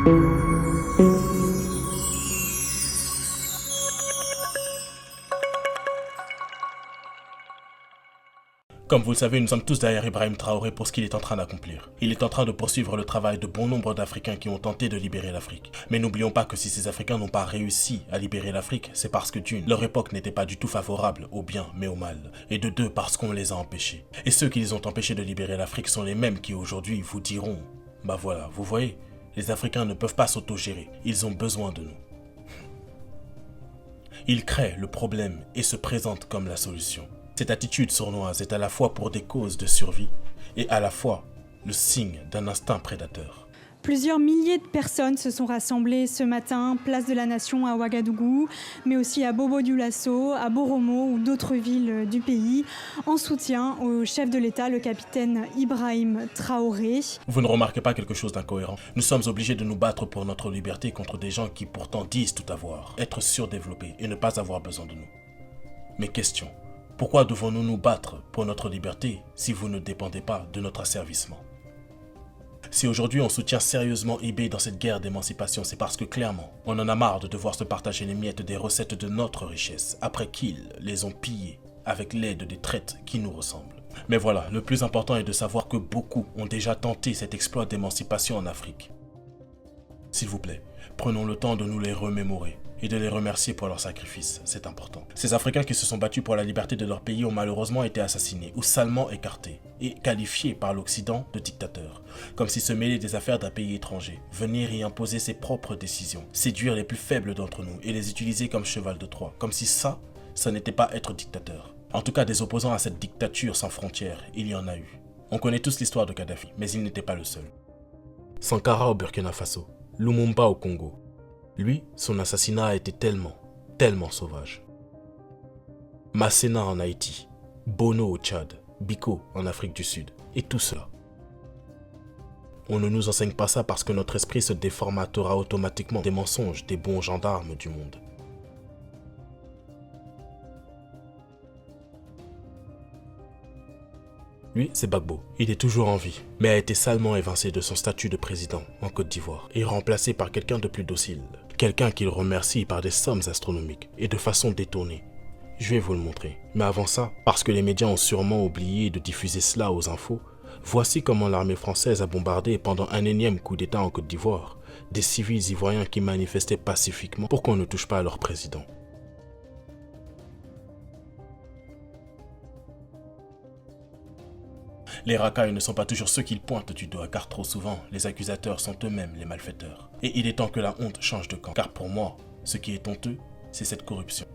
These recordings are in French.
Comme vous le savez, nous sommes tous derrière Ibrahim Traoré pour ce qu'il est en train d'accomplir. Il est en train de poursuivre le travail de bon nombre d'Africains qui ont tenté de libérer l'Afrique. Mais n'oublions pas que si ces Africains n'ont pas réussi à libérer l'Afrique, c'est parce que d'une, leur époque n'était pas du tout favorable au bien mais au mal. Et de deux, parce qu'on les a empêchés. Et ceux qui les ont empêchés de libérer l'Afrique sont les mêmes qui aujourd'hui vous diront « Bah voilà, vous voyez, les Africains ne peuvent pas s'autogérer, ils ont besoin de nous. » Ils créent le problème et se présentent comme la solution. Cette attitude sournoise est à la fois pour des causes de survie et à la fois le signe d'un instinct prédateur. Plusieurs milliers de personnes se sont rassemblées ce matin, place de la Nation à Ouagadougou, mais aussi à Bobo-Dioulasso, à Boromo ou d'autres villes du pays, en soutien au chef de l'État, le capitaine Ibrahim Traoré. Vous ne remarquez pas quelque chose d'incohérent? Nous sommes obligés de nous battre pour notre liberté contre des gens qui pourtant disent tout avoir, être surdéveloppés et ne pas avoir besoin de nous. Mais question. Pourquoi devons-nous nous battre pour notre liberté si vous ne dépendez pas de notre asservissement? Si aujourd'hui on soutient sérieusement eBay dans cette guerre d'émancipation, c'est parce que clairement, on en a marre de devoir se partager les miettes des recettes de notre richesse après qu'ils les ont pillées avec l'aide des traites qui nous ressemblent. Mais voilà, le plus important est de savoir que beaucoup ont déjà tenté cet exploit d'émancipation en Afrique. S'il vous plaît, prenons le temps de nous les remémorer et de les remercier pour leur sacrifice, c'est important. Ces Africains qui se sont battus pour la liberté de leur pays ont malheureusement été assassinés ou salement écartés et qualifiés par l'Occident de dictateurs, comme si se mêler des affaires d'un pays étranger, venir y imposer ses propres décisions, séduire les plus faibles d'entre nous et les utiliser comme cheval de Troie, comme si ça n'était pas être dictateur. En tout cas, des opposants à cette dictature sans frontières, il y en a eu. On connaît tous l'histoire de Kadhafi, mais il n'était pas le seul. Sankara au Burkina Faso, Lumumba au Congo. Lui, son assassinat a été tellement sauvage. Masséna en Haïti, Bono au Tchad, Biko en Afrique du Sud, et tout cela. On ne nous enseigne pas ça parce que notre esprit se déformatera automatiquement des mensonges des bons gendarmes du monde. Lui, c'est Gbagbo. Il est toujours en vie, mais a été salement évincé de son statut de président en Côte d'Ivoire et remplacé par quelqu'un de plus docile. Quelqu'un qu'il remercie par des sommes astronomiques et de façon détournée. Je vais vous le montrer. Mais avant ça, parce que les médias ont sûrement oublié de diffuser cela aux infos, voici comment l'armée française a bombardé pendant un énième coup d'État en Côte d'Ivoire des civils ivoiriens qui manifestaient pacifiquement pour qu'on ne touche pas à leur président. Les racailles ne sont pas toujours ceux qu'ils pointent du doigt, car trop souvent, les accusateurs sont eux-mêmes les malfaiteurs. Et il est temps que la honte change de camp, car pour moi, ce qui est honteux, c'est cette corruption.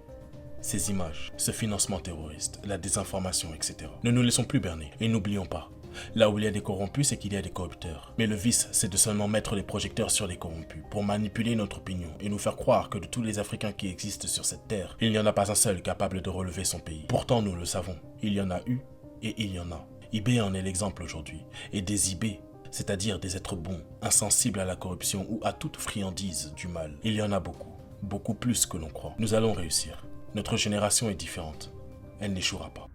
Ces images, ce financement terroriste, la désinformation, etc. Ne nous laissons plus berner, et n'oublions pas, là où il y a des corrompus, c'est qu'il y a des corrupteurs. Mais le vice, c'est de seulement mettre les projecteurs sur les corrompus, pour manipuler notre opinion, et nous faire croire que de tous les Africains qui existent sur cette terre, il n'y en a pas un seul capable de relever son pays. Pourtant, nous le savons, il y en a eu, et il y en a. eBay en est l'exemple aujourd'hui, et des eBay, c'est-à-dire des êtres bons, insensibles à la corruption ou à toute friandise du mal. Il y en a beaucoup, beaucoup plus que l'on croit. Nous allons réussir. Notre génération est différente. Elle n'échouera pas.